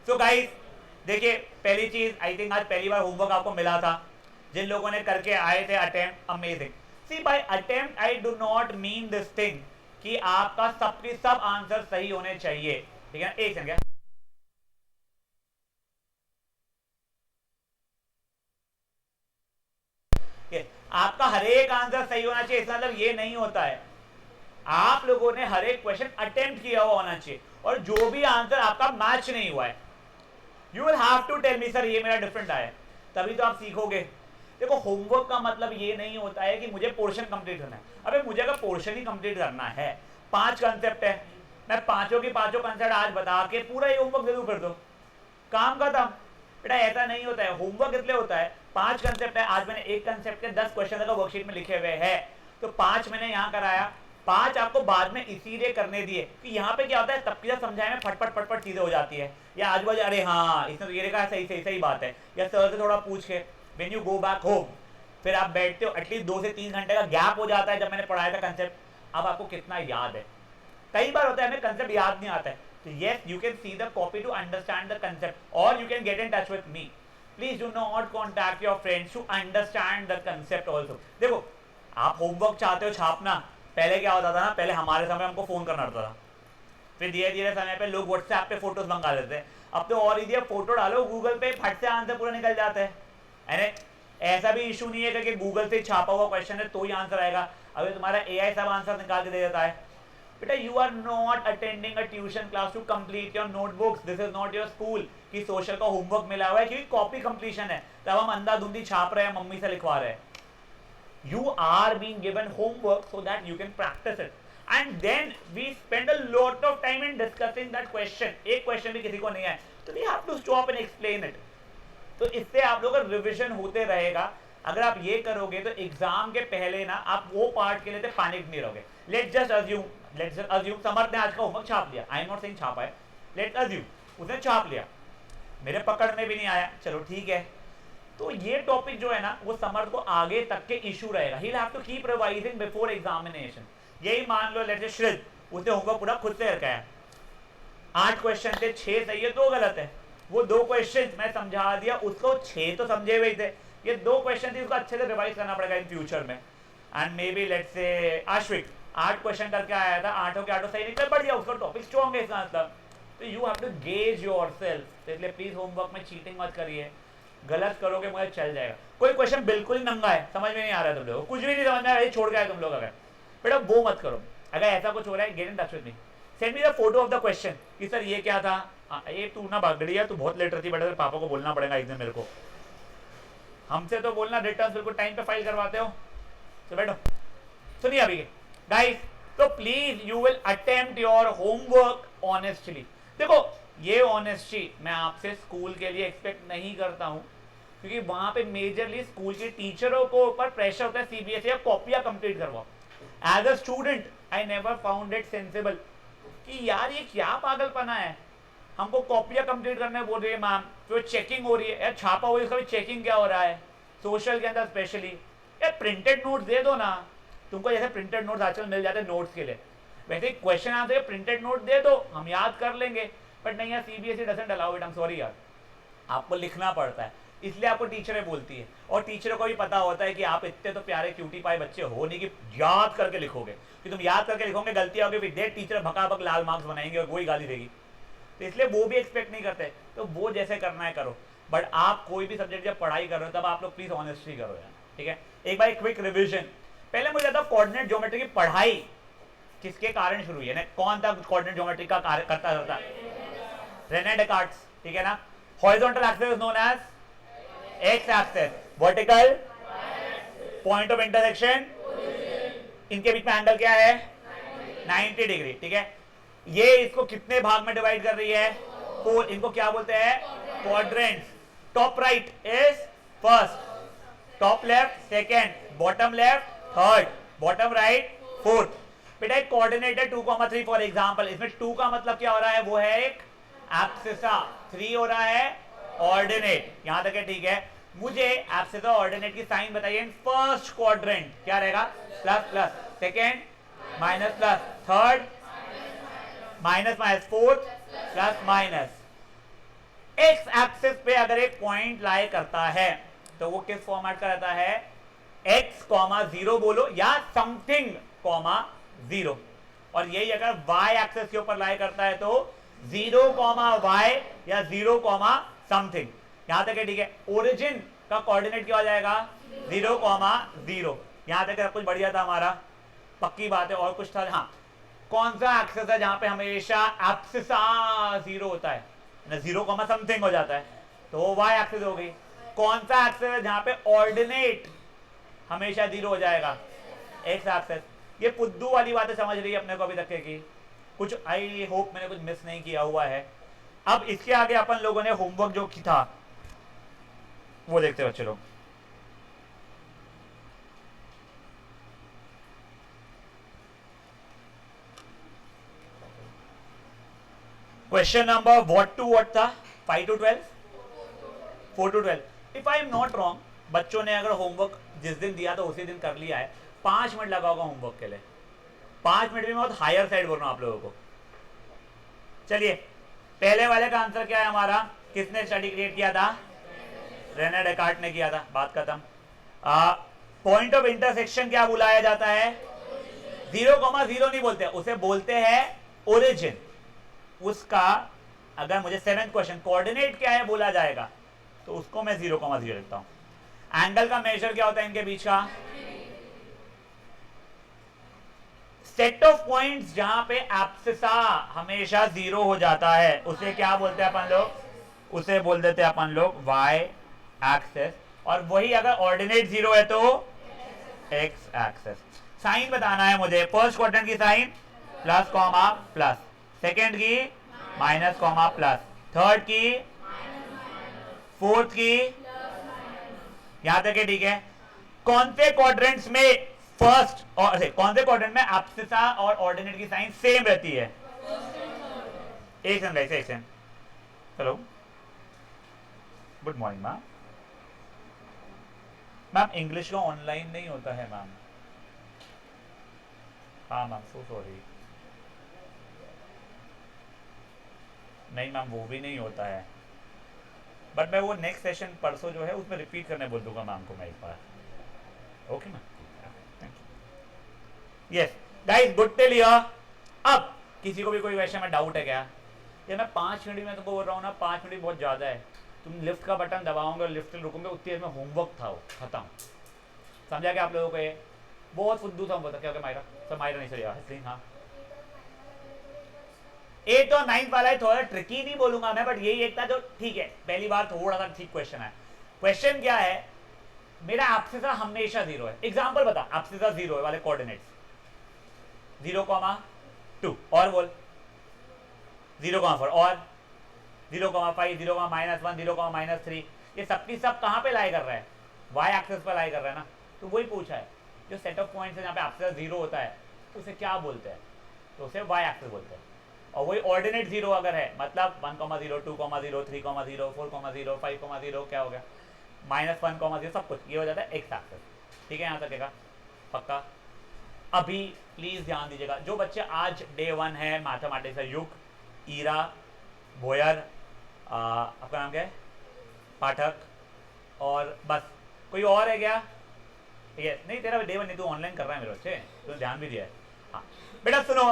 So guys देखिए, पहली चीज आई थिंक आज पहली बार होमवर्क आपको मिला था, जिन लोगों ने करके आए थे attempt, amazing. See by attempt I do not mean this thing कि आपका सबके सब आंसर सही होने चाहिए, ठीक है। एक सेकंड, आपका हर एक आंसर सही होना चाहिए, इसका मतलब ये नहीं होता है। आप लोगों ने हर एक क्वेश्चन अटेम्प्ट किया हुआ होना चाहिए, और जो भी आंसर आपका मैच नहीं हुआ है, you will have to tell me sir ये मेरा डिफरेंट आया, तभी तो आप सीखोगे। देखो, होमवर्क का मतलब ये नहीं होता है कि मुझे पोर्शन कंप्लीट करना है। अबे मुझे अगर पोर्शन ही कंप्लीट करना है, 5 कंसेप्ट है, मैं पांचों की पांचों कंसेप्ट आज बता के पूरा ये होमवर्क दे दूं, कर दो, काम खत्म। बेटा ऐसा नहीं होता है, होमवर्क इसलिए होता है, 5 कंसेप्ट है, आज मैंने एक कंसेप्ट के 10 क्वेश्चन अगर वर्कशीट में लिखे हुए हैं, तो 5 मैंने यहाँ कराया, 5 आपको बाद में इसीलिए करने दिए कि यहाँ पे क्या होता है, तब की समझाए में फटफट फटफट चीजें हो जाती है, या आज बाजू अरे हाँ इसने तो ये लिखा है, सही सही सही बात है, या सर से थोड़ा पूछ के when you go back home, फिर आप बैठते हो, एटलीस्ट 2 से 3 घंटे का गैप हो जाता है। जब मैंने पढ़ाया था कंसेप्ट, अब आपको कितना याद है? कई बार होता है हमें कंसेप्ट याद नहीं आता है, तो yes you can see the copy to understand the concept, और you can get in touch with me. Please do not contact your friends to understand the concept also. देखो, आप होमवर्क चाहते हो छापना, पहले क्या होता था ना, पहले हमारे समय हमको फोन करना पड़ता था, फिर धीरे धीरे समय पे लोग व्हाट्सएप पे फोटोज मंगा लेते हैं, अब तो और इजी है, फोटो डालो गूगल पे, फट से आंसर पूरा निकल जाता है। ऐसा भी इशू नहीं है कि गूगल से छापा हुआ क्वेश्चन है तो ही आंसर आएगा, अभी तुम्हारा एआई सब आंसर निकाल के दे देता है। बेटा you are not attending a tuition class to complete your notebooks, this is not your school कि सोशल का होमवर्क मिला हुआ है, क्योंकि कॉपी कंप्लीशन है, तब हम अंधाधुंधी छाप रहे हैं, मम्मी से लिखवा रहे हैं। You are being given homework so that you can practice it, and then we spend a lot of time in discussing that question. एक क्वेश्चन भी किसी को नहीं है तो we have to stop and explain it. तो इससे आप लोगों का रिविजन होते रहेगा। अगर आप ये करोगे तो एग्जाम के पहले ना आप वो पार्ट के लिए तो पैनिक नहीं रहोगे। लेट्स जस्ट अज्यूम समर्थ ने आज का होमवर्क छाप लिया, आई एम नॉट सेइंग छापा है, लेट्स अज्यूम उसने छाप लिया, मेरे पकड़ में भी नहीं आया, चलो ठीक है, तो ये टॉपिक जो है ना वो समर्थ को आगे तक के इशू रहेगा, he will have to keep revising before examination. यही मान लो लेट्स से श्रित, उसने होमवर्क पूरा खुद से रखा है, 8 क्वेश्चन थे, 6 सही है 2 गलत है, वो 2 क्वेश्चन मैं समझा दिया उसको, 6 तो समझे हुए थे, ये 2 क्वेश्चन थी, उसको अच्छे से रिवाइज करना पड़ेगा इन फ्यूचर में। And maybe let's say Ashvik 8 question करके आया था, 8 के 8 सही निकले, बढ़िया, उसका टॉपिक स्ट्रॉन्ग है इसका मतलब। तो you have to gauge yourself, इसलिए प्लीज होमवर्क में चीटिंग मत करिए, गलत करोगे मुझे चल जाएगा। कोई क्वेश्चन बिल्कुल ही नंगा है, समझ में नहीं आ रहा है तुम लोगों को, कुछ भी नहीं समझ में आ रहा है, छोड़ गए तुम लोग, अगर बेटा वो मत करो। अगर ऐसा कुछ हो रहा है, gate in touch with me, send me the photo of the question कि सर ये क्या था, ये तू ना भागड़ी है, तू बहुत लेट रहती, बेटा पापा को बोलना पड़ेगा एक दिन मेरे को, हमसे तो बोलना, रिटर्न बिल्कुल टाइम पे फाइल करवाते हो। तो बैठो, सुनिए अभी गाइस, तो please you will attempt your homework honestly. देखो ये ऑनेस्टी मैं आपसे स्कूल के लिए एक्सपेक्ट नहीं करता हूं, क्योंकि वहां पे मेजरली स्कूल के टीचरों को ऊपर प्रेशर होता है, सीबीएसई कॉपियां कंप्लीट करवाओ। As a student I never found it sensible कि यार ये क्या पागलपना है, हमको कॉपियां कंप्लीट करने बोल रही है मैम, फिर चेकिंग हो रही है, यार छापा हुआ इसका भी चेकिंग क्या हो रहा है, सोशल के अंदर स्पेशली, यार प्रिंटेड नोट्स दे दो ना, तुमको जैसे प्रिंटेड नोट्स आजकल मिल जाते हैं नोट्स के लिए, वैसे क्वेश्चन आते हैं, प्रिंटेड नोट दे दो, हम याद कर लेंगे। बट नहीं यार, CBSE doesn't allow it, I am sorry यार, आपको लिखना पड़ता है, इसलिए आपको टीचरें बोलती है, और टीचरों को भी पता होता है कि आप इतने तो प्यारे क्यूटी पाए बच्चे हो नहीं कि याद करके लिखोगे, कि तुम याद करके लिखोगे गलती होगी, फिर देख टीचर भकाभक लाल मार्क्स बनाएंगे और वही गाली देगी, तो इसलिए वो भी एक्सपेक्ट नहीं करते, तो वो जैसे करना है करो। बट आप कोई भी सब्जेक्ट जब पढ़ाई कर रहे हो तब आप लोग प्लीज ऑनेस्टली करो यार, ठीक है। एक बार क्विक रिविजन, पहले मुझे बताओ कोऑर्डिनेट ज्योमेट्री की पढ़ाई किसके कारण शुरू हुई है, कौन था कोऑर्डिनेट ज्योमेट्री का कार्य करता, रेने डेकार्ट्स, ठीक है ना। Horizontal axis known as x axis, vertical point of intersection, इनके बीच में एंगल क्या है 90 डिग्री, ठीक है। ये इसको कितने भाग में डिवाइड कर रही है 4, इनको क्या बोलते हैं quadrants. Top right is first, top left second, bottom left third, bottom right fourth. बेटा एक कोऑर्डिनेट है 2,3 फॉर एग्जांपल, इसमें 2 का मतलब क्या हो रहा है, वो है एक एब्सिसा, 3 हो रहा है ऑर्डिनेट, यहां तक है ठीक है। मुझे एब्सिसा ऑर्डिनेट की साइन बताइए इन फर्स्ट क्वाड्रेंट, क्या रहेगा plus plus, second minus plus, third minus minus, fourth plus minus, x axis पे अगर एक पॉइंट लाई करता है तो वो किस फॉर्मेट का रहता है, x कॉमा 0 बोलो या समथिंग कॉमा 0, और यही अगर y एक्सिस के ऊपर लाई करता है तो 0 कॉमा y या 0 कॉमा समथिंग। यहां तक है, ठीक है। ओरिजिन का कोऑर्डिनेट क्या हो जाएगा, 0 कॉमा 0। यहां तक सब कुछ बढ़िया था हमारा, पक्की बात है। और कुछ था, हाँ, कौन सा एक्सिस है जहां पे हमेशा एब्सिसा 0 होता है, 0 कॉमा समथिंग हो जाता है, तो वो y एक्सिस हो गई। कौन सा एक्सिस है जहां पे ऑर्डिनेट हमेशा 0 हो जाएगा, x एक्सिस। ये पुद्दू वाली बातें समझ रही है अपने को अभी तक की कुछ, आई होप मैंने कुछ मिस नहीं किया हुआ है। अब इसके आगे अपन लोगों ने होमवर्क जो की था वो देखते बच्चे लोग। Question number what two what था, 5 to 12, 4 to 12। If I am not wrong, बच्चों ने अगर होमवर्क जिस दिन दिया तो उसी दिन कर लिया है। 5 मिनट लगा होगा होमवर्क के लिए। 5 मिनट में बहुत हायर साइड बोल रहा हूं आप लोगों को। चलिए, पहले वाले का आंसर क्या है हमारा, किसने स्टडी क्रिएट किया था, रेने डेकार्ट ने किया था, बात खत्म। पॉइंट ऑफ इंटरसेक्शन क्या बुलाया जाता है, 0,0 नहीं बोलते, उसे बोलते हैं ओरिजिन। उसका अगर मुझे 7th क्वेश्चन कोऑर्डिनेट क्या है बोला जाएगा तो उसको मैं 0,0 लिखता हूं। एंगल का मेजर क्या होता है इनके बीच का, सेट ऑफ पॉइंट्स जहां पे एब्सिसा हमेशा 0 हो जाता है उसे क्या बोलते हैं अपन लोग, उसे बोल देते हैं अपन लोग y एक्सिस, और वही अगर ऑर्डिनेट 0 है तो x एक्सिस। साइन बताना है मुझे, फर्स्ट क्वाड्रेंट की sign plus comma plus, second की माइनस कॉमा प्लस, थर्ड की, फोर्थ की, यहां तक है, ठीक है। कौन से क्वाड्रेंट्स में फर्स्ट और कौन से क्वाड्रेंट में एब्सिसा और ऑर्डिनेट की साइन सेम रहती है, एक सेकंड गाइस, एक second. Hello, good morning ma'am. Ma'am English का ऑनलाइन नहीं होता है मैम। हाँ मैम, सो सॉरी। नहीं मैम, वो भी नहीं होता है, बट मैं वो नेक्स्ट सेशन परसों जो है उसमें रिपीट करने बोल दूंगा मैम को मैं एक बार। Okay ma'am, thank you. Yes guys, good till here. अब किसी को भी कोई क्वेश्चन में डाउट है क्या, ये मैं 5 मिनट में तुमको बोल रहा हूँ ना, 5 मिनट बहुत ज्यादा है। तुम लिफ्ट का बटन दबाओगे और लिफ्ट रुकोगे, उतनी देर में होमवर्क था वो खत्म। समझा क्या आप लोगों को, ये बहुत फुद्दू था होमवर्क। क्या मायरा, सर मायरा नहीं, सर यार, हाँ 8 और 9 वाला है, थोड़ा ट्रिकी नहीं बोलूंगा मैं, बट यही एक था जो ठीक है, पहली बार थोड़ा सा ठीक क्वेश्चन है। क्वेश्चन क्या है, मेरा एब्सिसा हमेशा 0 है। एग्जांपल बता, एब्सिसा 0 है वाले कोऑर्डिनेट्स 0,2, और बोल 0,4, और 0,5, 0,-1, 0,-3। ये सबकी सब कहां पे लाई कर रहा है, y एक्सिस पर लाई कर रहा है ना। तो वही पूछा है, जो सेट ऑफ पॉइंट्स है जहां पे एब्सिसा 0 होता है उसे क्या बोलते हैं, तो उसे y एक्सिस बोलते हैं। और वही ऑर्डिनेट 0 अगर है, मतलब 1,0, 2,0, 3,0, 4,0, 5,0, क्या हो गया, -1,0, सब कुछ ये हो जाता है x एक्सिस। ठीक है, यहां तक है पक्का। अभी प्लीज ध्यान दीजिएगा, जो बच्चे आज डे 1 है मैथमेटिक्स का, युग, ईरा, भोयर, आपका नाम क्या है, पाठक, और बस कोई और है क्या, ये नहीं, तेरा डे 1 नहीं, तू ऑनलाइन कर रहा है मेरे बच्चे, तो ध्यान भी दिया है। हाँ बेटा सुनो,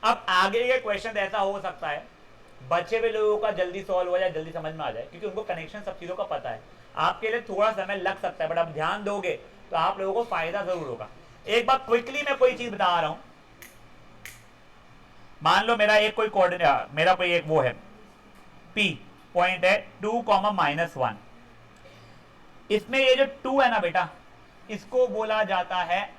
अब आगे के क्वेश्चन ऐसा हो सकता है बच्चे भी लोगों का जल्दी सॉल्व हो जाए, जल्दी समझ में आ जाए, क्योंकि उनको कनेक्शन सब चीजों का पता है। आपके लिए थोड़ा समय लग सकता है, बट आप ध्यान दोगे तो आप लोगों को फायदा जरूर होगा। एक बार क्विकली मैं कोई चीज बता रहा हूं, मान लो मेरा एक कोई कोऑर्डिनेट, मेरा कोई एक वो है P पॉइंट है 2,-1, इसमें ये जो 2 है ना बेटा, इसको बोला जाता है,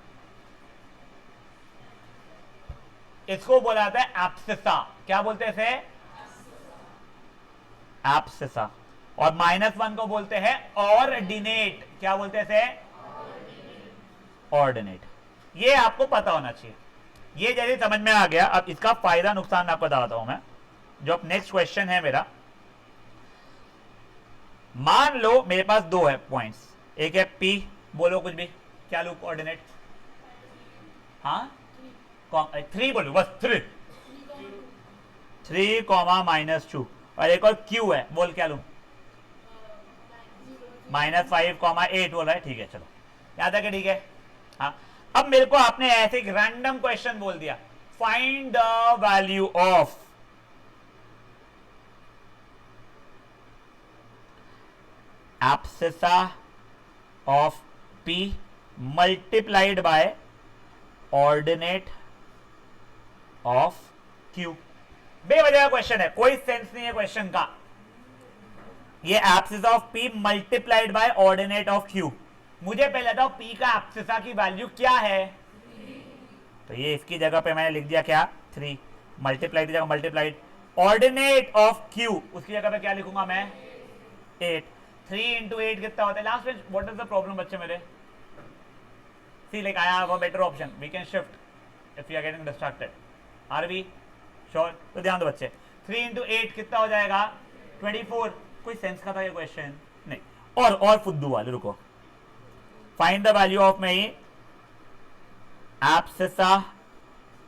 इसको बोला जाता है एब्सिसा। क्या बोलते हैं इसे, एब्सिसा। और -1 को बोलते हैं ऑर्डिनेट। क्या बोलते हैं इसे, ऑर्डिनेट। ये आपको पता होना चाहिए। ये जैसे समझ में आ गया, अब इसका फायदा नुकसान आपको बताता हूं मैं। जो अब नेक्स्ट क्वेश्चन है मेरा, मान लो मेरे पास 2 है पॉइंट्स, एक है P, बोलो कुछ भी, क्या लू कोऑर्डिनेट, हाँ 3 बोलो बस, 3, -2, और एक और क्यू है, बोल क्या लूं? -5, 8 बोल रहा है, ठीक है चलो यहां तक है, ठीक है। हाँ, अब मेरे को आपने ऐसे एक रैंडम क्वेश्चन बोल दिया, find the value of abscissa of P multiplied by ordinate of Q। बेवजह क्वेश्चन है, कोई सेंस नहीं है क्वेश्चन का। ये abscess of P multiplied by ordinate of Q। मुझे पहले बताओ P का एब्सिसा की वैल्यू क्या है? तो ये इसकी जगह पे मैंने लिख दिया क्या? 3। मल्टीप्लाइड की जगह मल्टीप्लाइड, ऑर्डिनेट ऑफ Q उसकी जगह पे क्या लिखूंगा मैं? 8। 3 into 8 कितना होता है लास्ट में? व्हाट इज द प्रॉब्लम बच्चे मेरे? See like I have a better option, we can shift if you are getting distracted. Are we sure? तो ध्यान दो बच्चे, 3 into 8 कितना हो जाएगा? 24। कोई सेंस का था ये क्वेश्चन? नहीं। और फुद्दू वाले, रुको। Find the value of may abscissa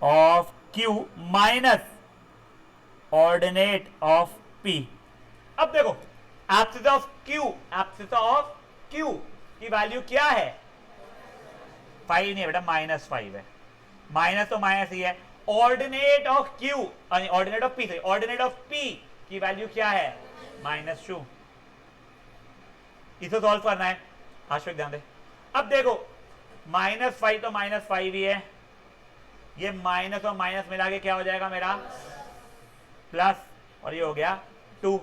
of Q minus ordinate of P। अब देखो एब्सिसा ऑफ Q की वैल्यू क्या है? 5 नहीं है बेटा, -5 है। माइनस तो माइनस ही है। Ordinate of Q, ordinate of P, ordinate of P की वैल्यू क्या है? -2। इसे सॉल्व करना है, आश्विक ध्यान दे। अब देखो -5 तो -5 ही है, ये माइनस और माइनस मिला के क्या हो जाएगा मेरा? प्लस, और ये हो गया 2।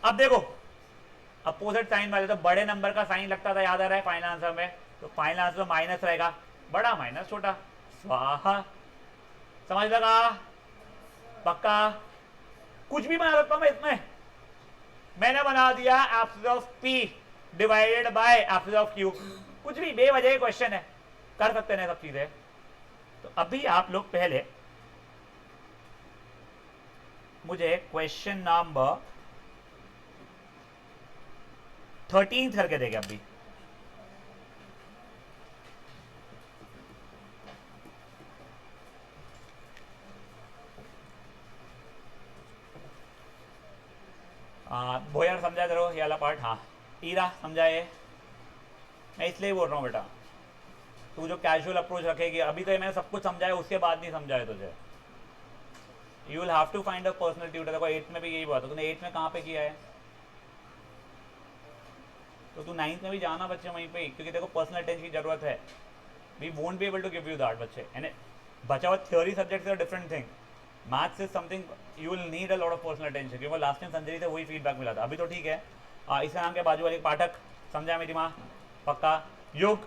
अब देखो अपोजिट साइन वाले, तो बड़े नंबर का साइन लगता था, याद आ रहा है फाइनल आंसर में? तो फाइनल आंसर माइनस रहेगा, बड़ा माइनस छोटा, स्वाहा। समझ लगा? पक्का? कुछ भी बना सकता हूं मैं इसमें। मैंने बना दिया abscess of P divided by abscess of Q। कुछ भी बेवजह क्वेश्चन है, कर सकते हैं सब चीजें। तो अभी आप लोग पहले मुझे क्वेश्चन नंबर 13 करके देगा अभी। भोजन समझा करो ये वाला पार्ट। हाँ ईरा समझाए, मैं इसलिए बोल रहा हूँ बेटा, तू जो कैजुअल अप्रोच रखेगी, अभी तो मैंने सब कुछ समझाया, उसके बाद नहीं समझाया तुझे। You will have to find a personal tutor. देखो 8th में भी यही बात है, तूने 8th में कहाँ पे किया है? तो तू 9th में भी जाना बच्चे वहीं पे, क्योंकि देखो पर्सनल अटेंशन की जरूरत है। We won't be able to give you that बच्चे, एंड बचा हुआ theory subjects are different thing. Maths is something you will need a lot of personal attention, क्योंकि लास्ट टाइम संजरी से वही फीडबैक मिला था। अभी तो ठीक है। इसका नाम के बाजू वाले पाठक समझा मेरी माँ? पक्का? युग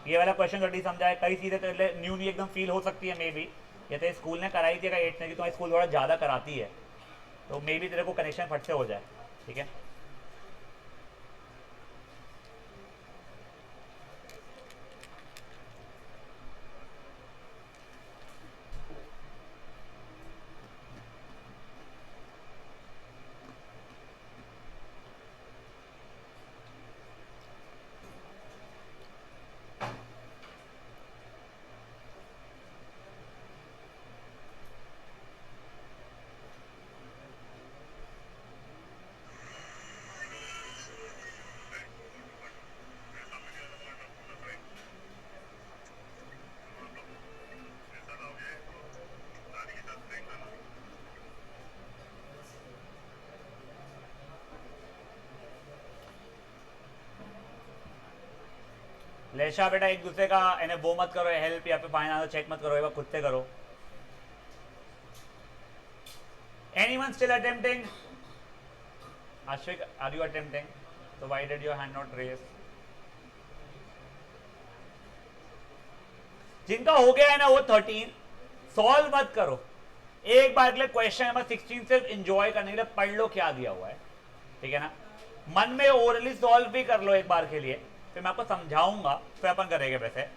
ये वाला क्वेश्चन गड्डी समझाए। कई चीज़ें तो न्यू एकदम फील हो सकती है, मे बी ये तो स्कूल ने कराई थी 8th में, कि तुम्हारी स्कूल थोड़ा ज़्यादा कराती है, तो मे बी तेरे को कनेक्शन फट से हो जाए। ठीक है, लेशा बेटा एक दूसरे का इन्हें वो मत करो, हेल्प या फिर फाइनल चेक मत करो, एक बार खुद से करो। Anyone still attempting? Ashwik, are you attempting? So why did your hand not raise? जिनका हो गया है ना वो 13 सॉल्व मत करो, एक बार के लिए क्वेश्चन नंबर 16 सिर्फ एंजॉय करने के लिए पढ़ लो क्या दिया हुआ है। ठीक है ना? मन में ओरली सॉल्व भी कर लो एक बार के लिए, फिर मैं आपको समझाऊंगा, फिर अपन करेंगे वैसे।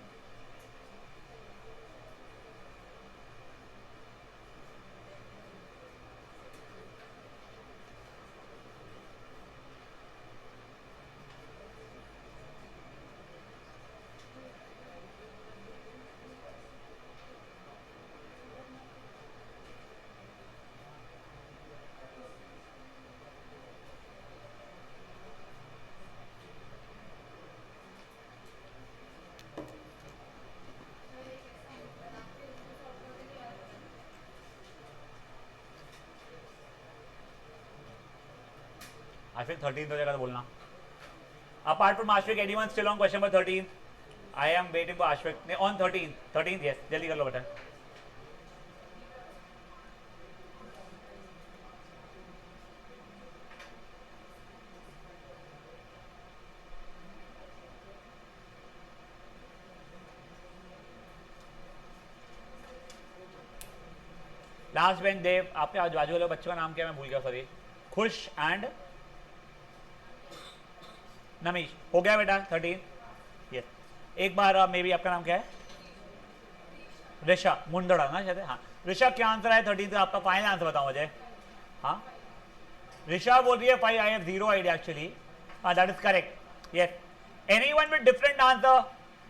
आश्विक 13 हो जाएगा तो बोलना. Apart from Ashwik, anyone still on question number 13? I am waiting for Ashwik. On 13. 13, yes. जल्दी कर लो बेटा. लास्ट बेंच देव. आपके आज बाजू वाले बच्चों का नाम क्या, मैं भूल गया सॉरी. खुश एंड नमीश. हो गया बेटा 13. यस. एक बार मे बी आपका नाम क्या है? ऋषा मुंदड़ा ना शायद. हाँ ऋषा, क्या आंसर है 13 का? आपका फाइनल आंसर बताओ मुझे. हाँ ऋषा बोल रही है 5. I have 0 idea actually. हाँ that is correct. Yes. Anyone with different answer?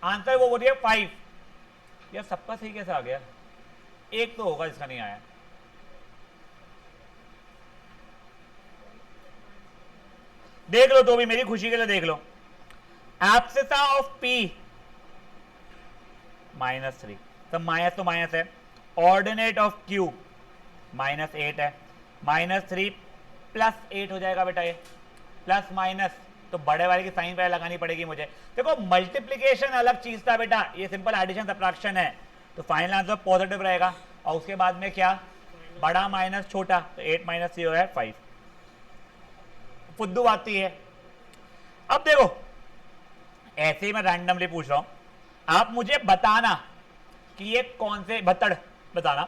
Answer वो बोल रही है 5. यार सबका सही कैसे आ गया? एक तो होगा जिसका नहीं आया. देख लो तो भी, मेरी खुशी के लिए देख लो. Abscissa of P -3. तो माइनस तो माइनस है. ऑर्डिनेट ऑफ Q -8 है. -3 + 8 हो जाएगा बेटा. ये प्लस माइनस तो बड़े वाले की साइन पहले लगानी पड़ेगी मुझे. देखो मल्टीप्लीकेशन अलग चीज था बेटा, ये सिंपल एडिशन सब्ट्रैक्शन है. तो फाइनल आंसर पॉजिटिव रहेगा. और उसके बाद में क्या? बड़ा माइनस छोटा. तो 8 - 0 है 5. फुद्दू आती है. अब देखो ऐसे ही मैं रैंडमली पूछ रहा हूं, आप मुझे बताना कि ये कौन से बताना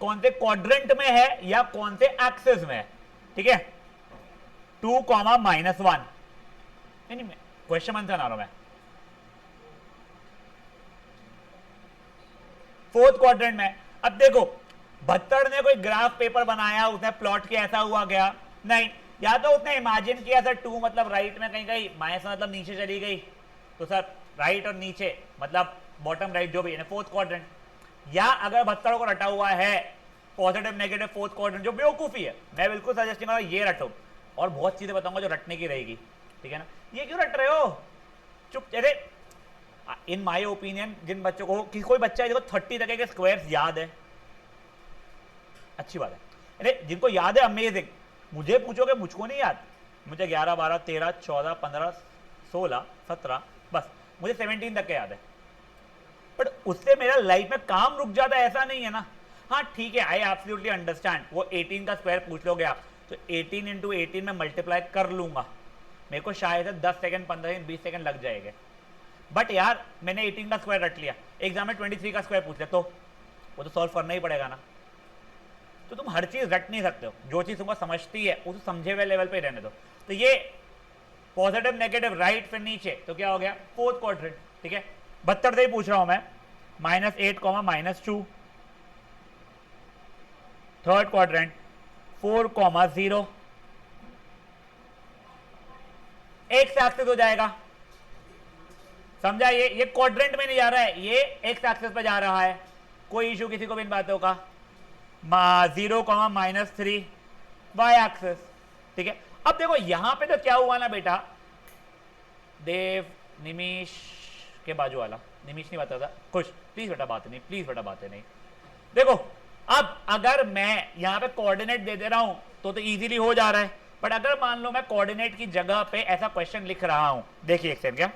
कौन से क्वाड्रेंट में है या कौन से एक्सिस में है. ठीक है. 2, -1. नहीं क्वेश्चन आंसर ना रहा मैं. फोर्थ क्वाड्रेंट में. अब देखो भत्तड़ ने कोई ग्राफ पेपर बनाया, उसने प्लॉट किया, ऐसा हुआ गया नहीं. या तो उसने इमेजिन किया सर 2 मतलब राइट में कहीं गई, माइनस मतलब नीचे चली गई, तो सर राइट और नीचे मतलब बॉटम राइट जो भी है फोर्थ क्वाड्रेंट. या अगर भत्तड़ को रटा हुआ है पॉजिटिव नेगेटिव फोर्थ क्वाड्रेंट, जो बेवकूफी है, मैं बिल्कुल सजेस्ट करूंगा ये रटो. और बहुत चीजें बताऊंगा जो रटने की रहेगी. ठीक है ना. ये क्यों रट रहे हो? चुप. अरे इन माय ओपिनियन जिन बच्चों को कोई बच्चा है देखो 30 तक के स्क्वायर्स याद है, अच्छी बात है. अरे जिनको याद है अमेजिंग. मुझे पूछोगे मुझको नहीं याद. मुझे 11, 12, 13, 14, 15, 16, 17 बस मुझे 17 तक के याद है. बट उससे मेरा लाइफ में काम रुक जाता है ऐसा नहीं है ना. हाँ ठीक है, आई एब्सोल्युटली अंडरस्टैंड. वो 18 का स्क्वायर पूछ लोगे आप तो 18 × 18 में मल्टीप्लाई कर लूंगा. मेरे को शायद 10 सेकंड 15 सेकंड 20 सेकंड लग जाएंगे. बट यार मैंने 18 का स्क्वायर रट लिया. एग्जाम में 23 का स्क्वायर पूछ ले तो वो तो सॉल्व करना ही पड़ेगा ना. तो तुम हर चीज रट नहीं सकते हो. जो चीज तुमको समझती है उसे समझे हुए लेवल पे रहने दो. तो ये पॉजिटिव नेगेटिव राइट फिर नीचे, तो क्या हो गया? Fourth quadrant. ठीक है. 72 से ही पूछ रहा हूं मैं. -8, -2 थर्ड क्वाड्रेंट. 4, 0 एक्स एक्सिस हो जाएगा. समझा? ये क्वाड्रेंट में नहीं जा रहा है, ये एक्स एक्सिस पे जा रहा है. कोई इशू किसी को भी इन बातों का. 0, -3 वाई एक्सिस. ठीक है. अब देखो यहां पे तो क्या हुआ ना बेटा, देव निमिष के बाजू वाला, निमिष नहीं बता था, खुश प्लीज बेटा बात नहीं, प्लीज बेटा बातें नहीं. देखो अब अगर मैं यहां पे कोऑर्डिनेट दे दे रहा हूं तो इजीली हो जा रहा है. बट अगर मान लो मैं कोऑर्डिनेट की जगह पे ऐसा क्वेश्चन लिख रहा हूं, देखिए एक सेकंड. क्या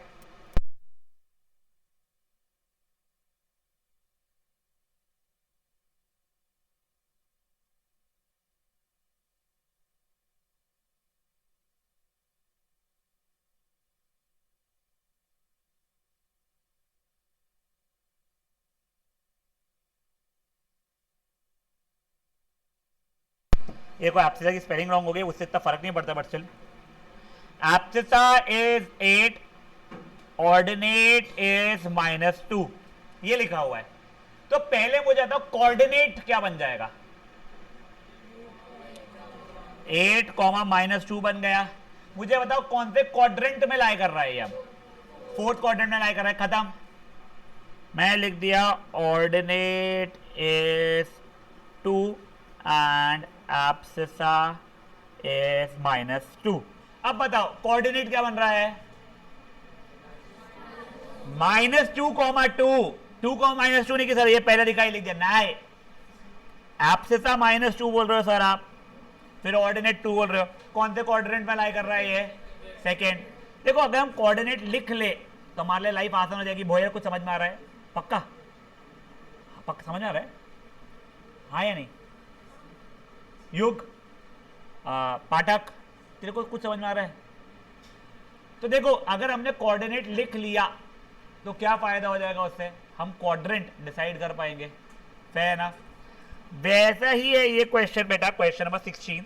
ये कोई एब्सिसा की स्पेलिंग रॉन्ग हो गई, उससे इतना फर्क नहीं पड़ता. बट चल एब्सिसा इज 8, ऑर्डिनेट इज -2, ये लिखा हुआ है. तो पहले मुझे बताओ कोऑर्डिनेट क्या बन जाएगा? 8, -2 बन गया. मुझे बताओ कौन से क्वाड्रेंट में लाई कर रहा है ये? अब फोर्थ क्वाड्रेंट में लाई कर रहा है. खत्म. मैं लिख दिया ordinate is 2 and abscissa is -2. अब बताओ कोऑर्डिनेट क्या बन रहा है? -2, 2, -2 नहीं कि सर ये पहले दिखाई लिख दिया. नहीं, एब्सिसा -2 बोल रहे हो सर आप. फिर ऑर्डिनेट 2 बोल रहे हो, कौन से कोऑर्डिनेट में लाई कर रहा है ये? सेकेंड। देखो अगर हम कोऑर्डिनेट लिख ले तो हमारे लिए लाइफ आसान हो जाएगी। भोयर कुछ समझ में आ रहा है? पक्का पक्का समझ में आ रहा है? हाँ या नहीं? युग पाठक तेरे को कुछ समझ में आ रहा है? तो देखो अगर हमने कोऑर्डिनेट लिख लिया तो क्या फायदा हो जाएगा उससे? हम क्वाड्रेंट डिसाइड कर पाएंगे। फेयर ना? वैसा ही है ये क्वेश्चन बेटा, क्वेश्चन नंबर 16।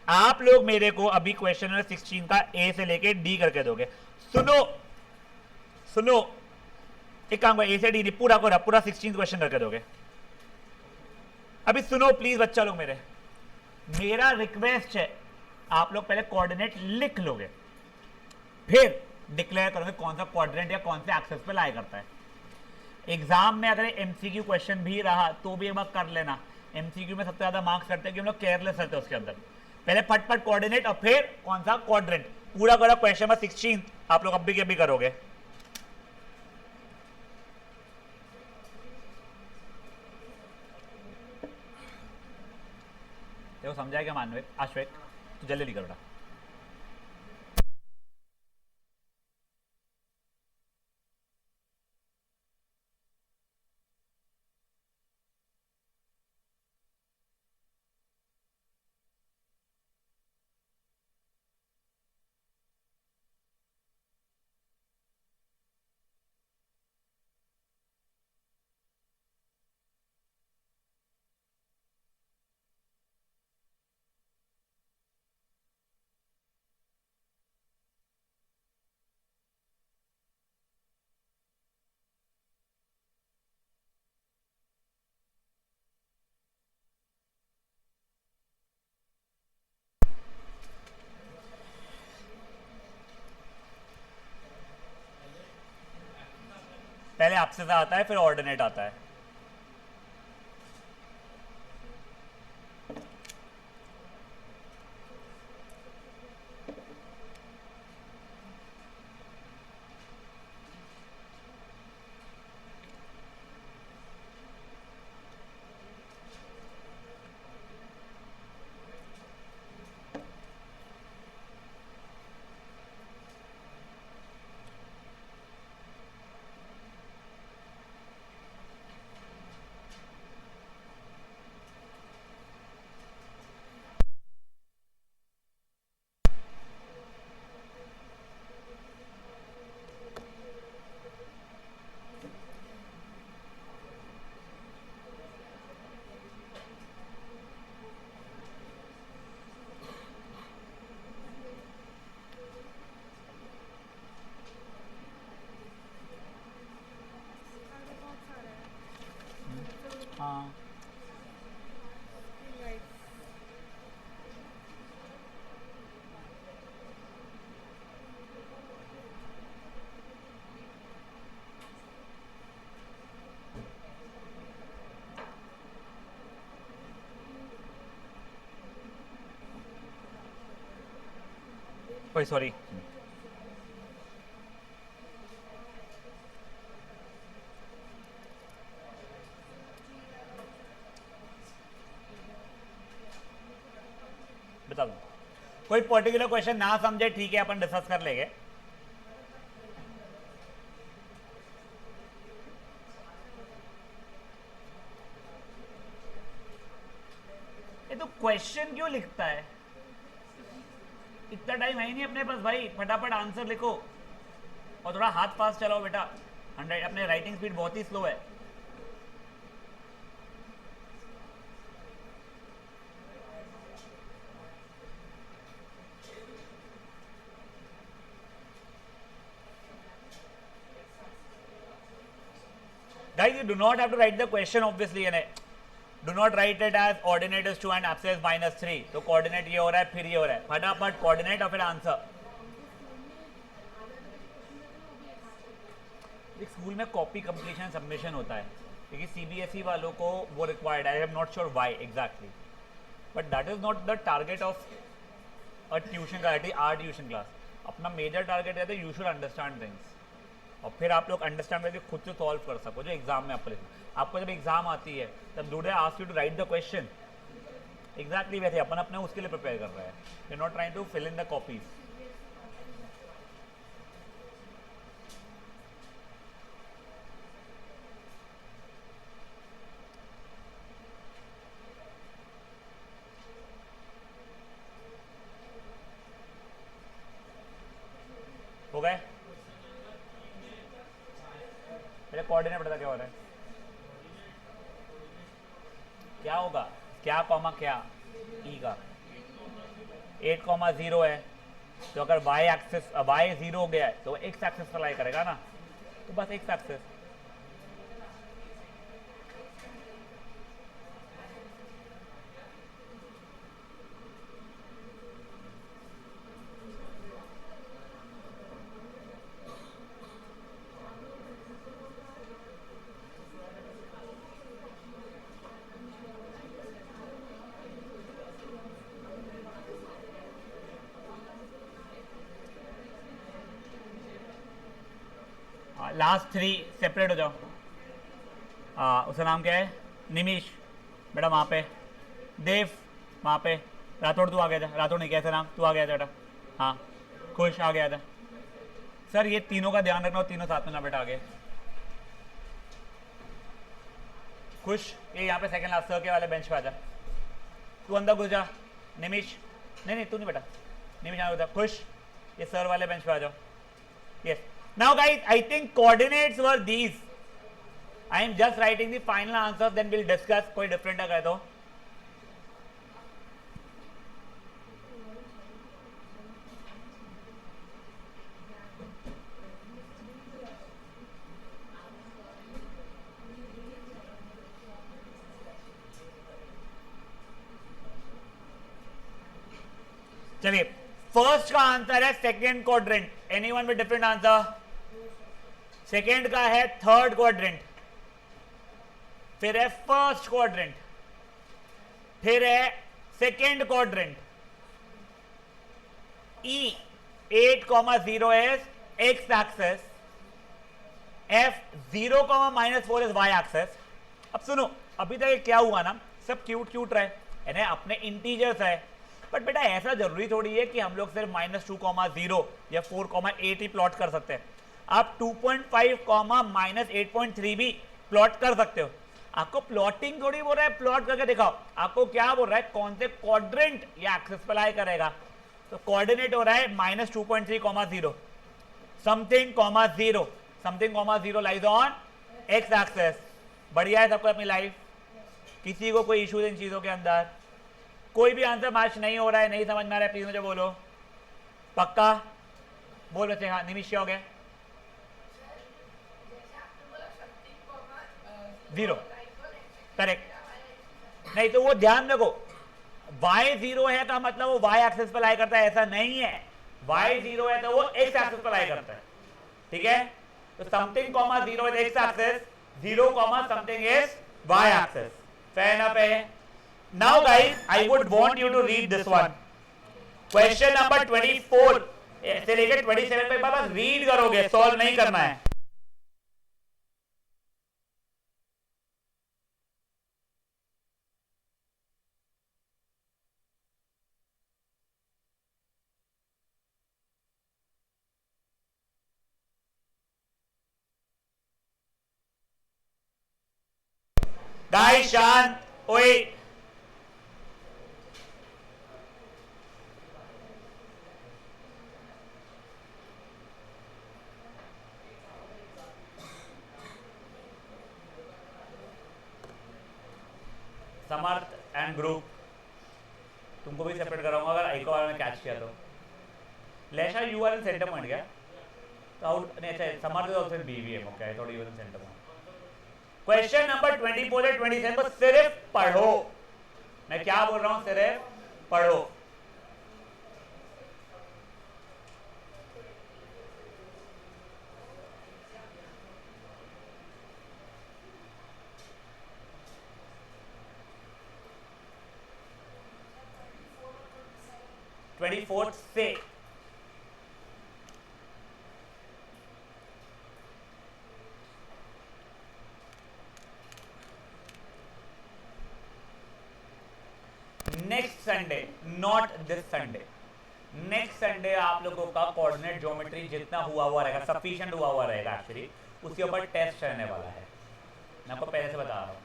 आप लोग मेरे को अभी क्वेश्चन नंबर 16 का ए से लेके डी करके दोगे। सुनो सुनो, एक काम करो, ए से डी नहीं, पूरा को पूरा 16 क्वेश्चन करके दोगे। अभी सुनो प्लीज बच्चा लोग, मेरा रिक्वेस्ट है आप लोग पहले कोऑर्डिनेट लिख लोगे, फिर डिक्लेयर करोगे कौन सा क्वाड्रेंट या कौन से एक्सेस पे लाई करता है। एग्जाम में अगर एमसीक्यू क्वेश्चन भी रहा तो भी एक बार कर लेना। एमसीक्यू में सबसे ज्यादा मार्क्स करते हैं कि हम लोग केयरलेस रहते हैं उसके अंदर। पहले फटफट कोऑर्डिनेट और फिर कौन सा क्वाड्रेंट, पूरा करो। क्वेश्चन नंबर 16 आप लोग अभी के अभी करोगे। देखो समझाया क्या मानवेक आश्वेक, तो जल्दी करो ना। पहले आपसे आता है फिर ऑर्डिनेट आता है। हाँ कोई सॉरी, बता दो। कोई पर्टिकुलर क्वेश्चन ना समझे ठीक है, अपन डिस्कस कर लेंगे। ये तो क्वेश्चन क्यों लिखता है? इतना टाइम है ही नहीं अपने पास भाई, फटाफट आंसर लिखो और थोड़ा हाथ फास्ट चलाओ बेटा। 100 अपने राइटिंग स्पीड बहुत ही स्लो है। Guys, you do not have to write the question obviously, do not write it as ordinate is 2 and abscess minus 3। तो कोऑर्डिनेट ये हो रहा है फिर ये हो रहा है, फटाफट कोऑर्डिनेट और फिर आंसर। एक स्कूल में कॉपी कंप्लीशन सबमिशन होता है क्योंकि सीबीएसई वालों को वो required, I am not sure why exactly, but that is not the target of a tuition class, or tuition class. अपना मेजर टारगेट है यू शुड अंडरस्टैंड थिंग्स और फिर आप लोग अंडरस्टैंड करके खुद से सॉल्व कर सको जो एग्जाम में आपको लिखना। आपको जब एग्जाम आती है तब do they ask you to write the question? Exactly वैसे अपन अपने उसके लिए प्रिपेयर कर रहे हैं, you not trying to fill in the copies. हो गए? मेरे कोऑर्डिनेट पता क्या हो रहा है, क्या होगा, क्या कॉमा क्या ई का 8,0 है, तो अगर y एक्सिस y 0 हो गया है तो x एक्सिस पर लाई करेगा ना, तो बस x एक्सिस। लास्ट 3 सेपरेट हो जाओ। उसका नाम क्या है, निमिष बेटा वहाँ पे, देव वहाँ पे, राठौड़ तू आ गया था, राठौड़ नहीं कैसे नाम, तू आ गया था बेटा, हाँ खुश आ गया था। सर ये तीनों का ध्यान रखना, तीनों साथ में ना बेटा आगे। खुश ये यहाँ पे सेकंड लास्ट सर के वाले बेंच पे आ जा, तू अंदर घुस जा। निमिष नहीं तू नहीं बेटा, निमिष यहाँ घुस। खुश ये सर वाले बेंच पे आ जाओ। Yes now guys I think coordinates were these, I am just writing the final answer then will discuss. कोई डिफरेंट है तो चलिए, फर्स्ट का आंसर है second quadrant, anyone with different answer. Second का है थर्ड क्वाड्रेंट, फिर है फर्स्ट क्वाड्रेंट, फिर है second quadrant. E 8,0 is x axis, f 0,-4 is y axis। अब सुनो, अभी तक क्या हुआ ना, सब क्यूट क्यूट रहे, यानी अपने इंटीजर्स है, बट बेटा ऐसा जरूरी थोड़ी है कि हम लोग सिर्फ -2,0 या 4,8 ही प्लॉट कर सकते हैं। आप 2.5, -8.3 भी प्लॉट कर सकते हो। आपको प्लॉटिंग थोड़ी बोल रहा है, प्लॉट करके दिखाओ। आपको क्या बोल रहा है, कौन से क्वाड्रेंट या एक्सिस पर लाई करेगा। तो कोऑर्डिनेट हो रहा है -2.3, 0 something, 0 something, 0 lies on x axis. बढ़िया है सबको अपनी लाइफ, किसी को कोई इशू इन चीजों के अंदर। कोई भी आंसर मैच नहीं हो रहा है, नहीं समझ में आ रहा है, प्लीज मुझे बोलो। पक्का बोल बच्चे। हाँ निमिष हो गया 0 करेक्ट। नहीं तो वो ध्यान रखो, y 0 है का मतलब वो y एक्सिस पर लाई करता है, ऐसा नहीं है। y 0 है तो वो x एक्सिस पर लाई करता है, ठीक है। तो something, 0 is x axis, 0, something is y axis. Fair enough है। Now guys I would want you to read this one, question number 24 से लेकर 27 पे बस रीड करोगे, सॉल्व नहीं करना है। गाइस शांत, ओए समर्थ एंड ग्रुप, तुमको भी सेपरेट कराऊंगा अगर एक बार में कैच किया तो। Lesha you are in centre point क्या, तो आउट नहीं। अच्छा Samarth is also in BVM, okay I thought you were in centre point. Question number 24 से 27 को सिर्फ पढ़ो, मैं क्या बोल रहा हूं, सिर्फ पढ़ो। ट्वेंटी से not this Sunday, next Sunday आप लोगों का कोऑर्डिनेट ज्योमेट्री जितना हुआ रहेगा, सफिशिएंट हुआ रहेगा एक्चुअली, उसके ऊपर टेस्ट रहने वाला है। मैं आपको पहले से बता रहा हूँ,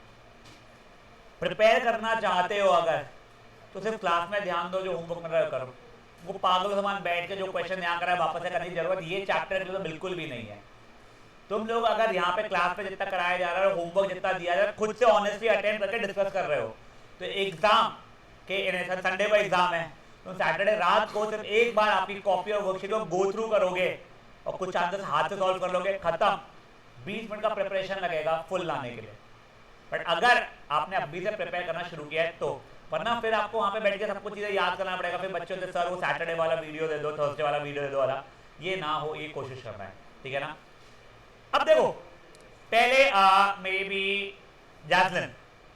प्रिपेयर करना चाहते हो अगर तो सिर्फ क्लास में ध्यान दो, जो होमवर्क में करो। वो पागल समान बैठ के जो क्वेश्चन यहाँ करा वापस से करने की जरूरत ये चैप्टर के तो बिल्कुल भी नहीं है। तुम लोग अगर यहाँ पे क्लास पे जितना कराया जा रहा है, होमवर्क जितना दिया जा रहा है, खुद से ऑनेस्टली अटेम्प्ट करके डिस्कस कर रहे हो, तो एग्जाम के संडे को एग्जाम है, तो सैटरडे रात को सिर्फ एक बार आपकी कॉपी और वर्कशीट को गो थ्रू करोगे और कुछ आंसर हाथ से सॉल्व कर लोगे, खत्म। 20 मिनट का प्रिपरेशन लगेगा फुल लाने के लिए। बट अगर आपने अभी से प्रिपेयर करना शुरू किया है तो, वरना फिर आपको वहां पे बैठ के सब कुछ चीजें याद करना पड़ेगा, फिर बच्चों से सर वो सैटरडे वाला वीडियो दे दो, थर्सडे वाला वीडियो दे दो वाला, ये ना हो, ये कोशिश करना है, ठीक है ना। अब देखो पहले मे बी जैस्मिन,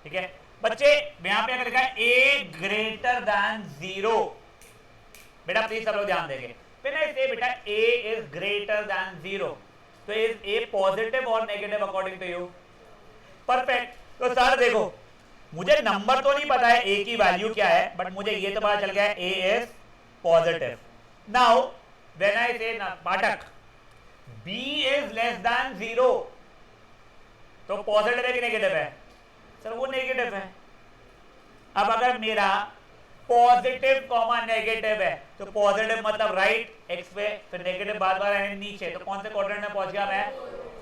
ठीक है बच्चे, यहाँ पे अगर लिखा है ए ग्रेटर देन 0, बेटा प्लीज सब लोग ध्यान देंगे, फिर ना इसे बेटा ए इज ग्रेटर देन 0, तो इज ए पॉजिटिव और negative according to you? Perfect. तो सर देखो मुझे नंबर तो नहीं पता है ए की वैल्यू क्या है, बट मुझे ये तो पता चल गया है A is positive. Now when I say Pathak B is less than 0, तो पॉजिटिव है कि नेगेटिव है? सर वो नेगेटिव है। अब अगर मेरा पॉजिटिव कॉमा नेगेटिव है तो पॉजिटिव मतलब राइट एक्स पे, फिर नेगेटिव बार बार है नीचे, तो कौन से क्वाड्रेंट में पहुंच गया मैं?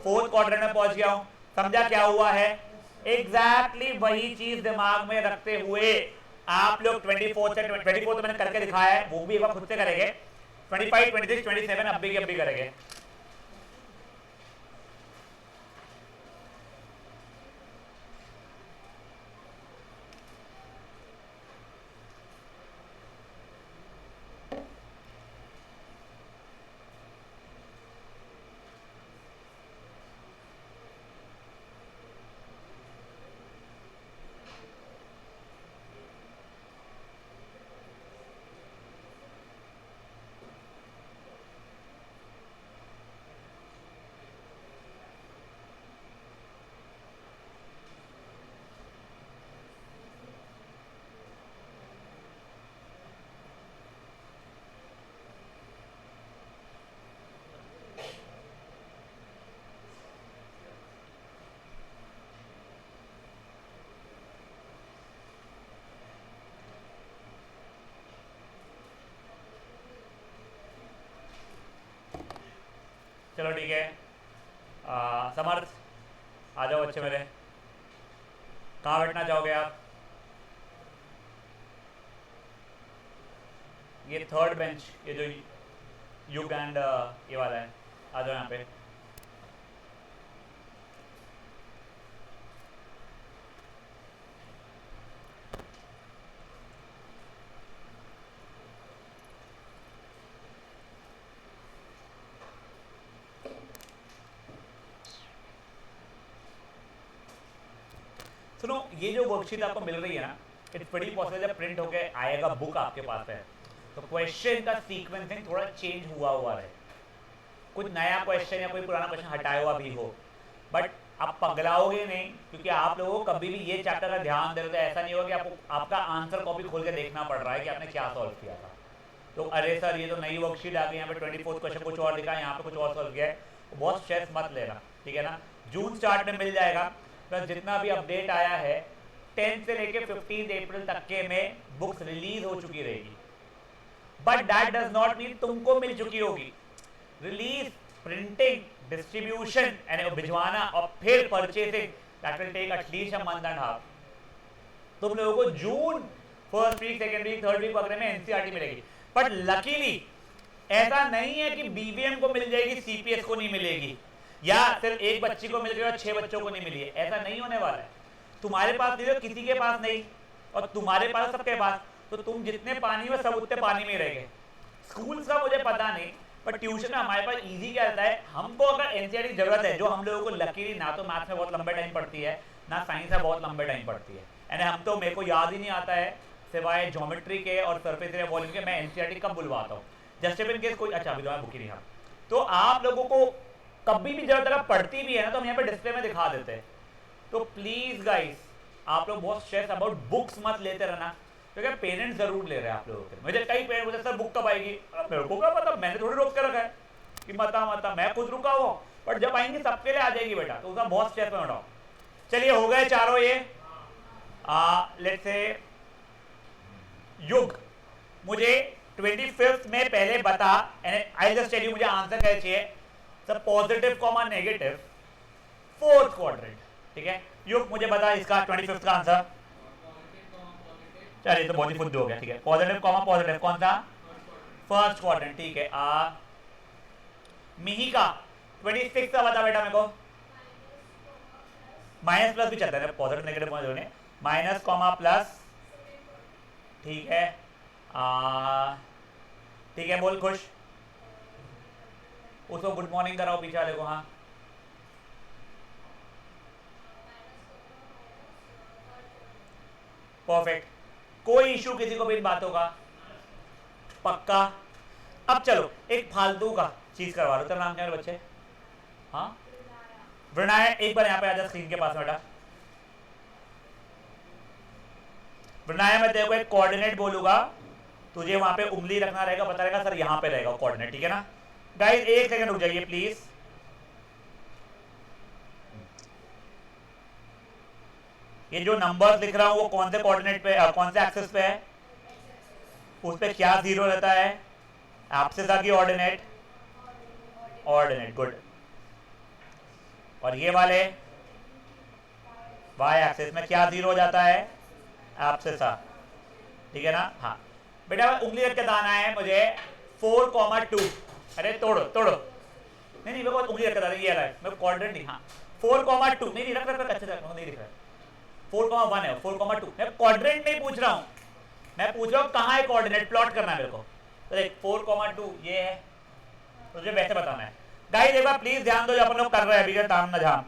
फोर्थ क्वाड्रेंट में पहुंच गया हूं। समझा क्या हुआ है? एग्जैक्टली वही चीज दिमाग में रखते हुए आप लोग 24 से 24 तो मैंने करके दिखाया है, वो भी एक बार खुद से करेंगे, 25, 26, 27 अब भी करेंगे। चलो ठीक है, समर्थ आ जाओ बच्चे मेरे, कहाँ बैठना चाहोगे आप? ये थर्ड बेंच, ये जो युग एंड ये वाला है, आ जाओ यहाँ पे। सुनो, ये जो वर्कशीट आपको मिल रही है ना, इट्स बड़ी पॉसिबल जब प्रिंट होके आएगा बुक आपके पास है तो क्वेश्चन का सीक्वेंसिंग थोड़ा चेंज हुआ है, कुछ नया क्वेश्चन या कोई पुराना क्वेश्चन हटाया हुआ भी हो, बट आप पगलाओगे नहीं, क्योंकि आप लोगों को कभी भी ये चैप्टर का ध्यान दे रहे तो ऐसा नहीं होगा कि आपको आपका आंसर कॉपी खोल के देखना पड़ रहा है कि आपने क्या सॉल्व किया था। तो अरे सर ये तो नई वर्कशीट आ गई, यहाँ पे 24 क्वेश्चन कुछ और लिखा है, यहाँ पे कुछ और सॉल्व किया है, तो बहुत स्ट्रेस मत लेना, ठीक है ना। जून स्टार्ट में मिल जाएगा, प्लस जितना भी अपडेट आया है 10 से लेके 15 अप्रैल तक के में बुक्स रिलीज हो चुकी रहेगी, but that does not mean तुमको मिल चुकी होगी। रिलीज, प्रिंटिंग, डिस्ट्रीब्यूशन एंड भिजवाना और फिर purchasing, that will take at least a month and half. तुम लोगों को June first week, second week, third week वगैरह में एनसीईआरटी मिलेगी, बट लकीली ऐसा नहीं है कि बीवीएम को मिल जाएगी सीपीएस को नहीं मिलेगी, या सिर्फ एक बच्ची को मिल गई और 6 बच्चों को नहीं मिली है, ऐसा नहीं होने वाला है। तुम्हारे पास नहीं तो किसी के पास नहीं, और तुम्हारे पास सबके पास, तो तुम जितने पानी में सब उतने पानी में रहेंगे। स्कूल का मुझे पता नहीं, पर ट्यूशन में हमारे पास इजी क्या रहता है, हमको अगर एनसीईआरटी की जरूरत है, जो हम लोगों को लकीली ना तो मैथ्स में बहुत लंबे टाइम पड़ती है, ना साइंस में बहुत लंबे टाइम पड़ती है, एंड हम तो मेरे को याद ही नहीं आता है सिवाय ज्योमेट्री के और सरफेस एरिया वॉल्यूम के मैं एनसीईआरटी कब बुलवाता हूँ, जस्ट इन केस कोई अच्छा अभी बुक ही नहीं। तो आप लोगों को कभी भी जरूरत अगर पड़ती भी है ना, तो हम यहाँ पे डिस्प्ले में दिखा देते हैं। तो प्लीज गाइस, आप लोग बहुत स्ट्रेस अबाउट बुक्स मत लेते रहना, तो क्या पेरेंट्स जरूर ले रहे हैं आप लोगों के? मुझे कई पेरेंट्स बोलते सर बुक कब आएगी, मेरे को क्या पता, मैंने थोड़ी रोक के रखा है कि मता मैं खुद रुका हुआ, बट जब आएंगी सबके लिए आ जाएगी बेटा, तो उसका बहुत स्ट्रेस में उठाओ। चलिए हो गए चारों ये। लेट्स से युग, मुझे 25th में पहले बता, आई जस्ट टेल यू मुझे आंसर क्या चाहिए, सब positive comma negative fourth quadrant, ठीक है। युग मुझे बता इसका 25th का आंसर। चलिए तो बहुत ही फुद्दू हो गया, ठीक है। पॉजिटिव कॉमा पॉजिटिव कौन सा? फर्स्ट क्वाड्रेंट, ठीक है। मिही का 26 का बता बेटा मेरे को। माइनस प्लस भी चलता है, पॉजिटिव नेगेटिव होने, माइनस कॉमा प्लस, ठीक है। ठीक है, बोल खुश। उसको गुड मॉर्निंग कराओ पीछे वाले को। हाँ परफेक्ट, कोई इशू किसी को भी इन बातों का? पक्का। अब चलो एक फालतू का चीज करवा लो। तेरा नाम क्या है बच्चे? हाँ वृणाय, एक बार यहाँ पे आजा स्क्रीन के पास बेटा। वृणाय मैं तेरे को एक कोऑर्डिनेट बोलूंगा, तुझे वहां पे उंगली रखना रहेगा, पता रहेगा सर यहाँ पे रहेगा कोऑर्डिनेट, ठीक है ना। गाइस एक सेकंड रुक जाइए प्लीज। ये जो नंबर्स लिख रहा हूं वो कौन से कोऑर्डिनेट पे, कौन से एक्सिस पे है? उस पे क्या जीरो रहता है? एब्सिस की ऑर्डिनेट, ऑर्डिनेट, गुड। और ये वाले वाई एक्सिस में क्या जीरो हो जाता है? एब्सिस, ठीक है ना। हाँ बेटा उंगली रख के दाना है मुझे 4,2। अरे तोड़ो तोड़ो, नहीं नहीं मेरे को उंगली रख के दाना, ये है मेरे कोऑर्डिनेट नहीं। हाँ 4,2, नहीं रख रख अच्छे से नहीं दिख रहा। 4,1 है, 4,2। मैं क्वाड्रेंट नहीं पूछ रहा हूँ, मैं पूछ रहा हूँ कहाँ है कोऑर्डिनेट, प्लॉट करना है मेरे को। तो देख 4,2 ये है, तुझे वैसे बताना है। गाइस एक बार प्लीज ध्यान दो, जो अपन लोग कर रहे हैं अभी का ताम न झाम।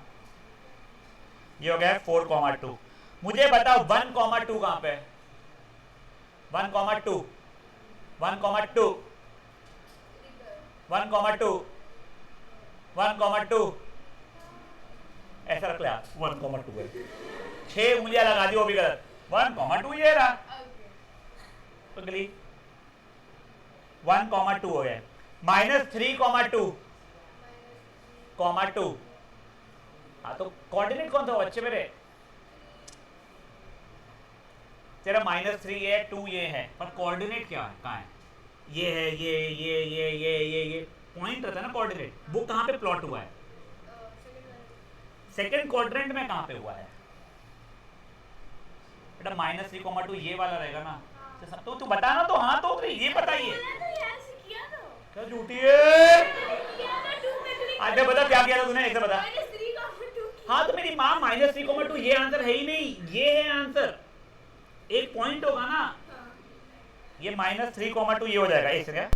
ये हो गया 4,2। मुझे बताओ 1,2 कहाँ पे? 1,2 1,2 1,2 1,2 ऐसा रख ले आप। 1,2 है, 6 उंगलियां लगा दी, वो भी गलत। 1,2 ये रहा, अगली 1,2 हो गया। -3,2 2। हाँ तो कोऑर्डिनेट कौन था बच्चे मेरे? तेरा -3 है, 2 ये है, पर कोऑर्डिनेट क्या है, कहाँ है? ये है, ये पॉइंट रहता है ना कोऑर्डिनेट, वो कहाँ पे प्लॉट हुआ है? सेकंड क्वाड्रेंट में कहाँ पे हुआ है बेटा? -3,2 ये वाला रहेगा ना। तो तू बता ना, तो हाँ तो ये बताइए क्या झूठी है। आज बता क्या किया था तूने, ऐसे बता। हाँ तो मेरी माँ -3,2 ये आंसर है ही नहीं, ये है आंसर, एक पॉइंट होगा ना। ये -3,2 ये हो जाएगा, एक सेकंड।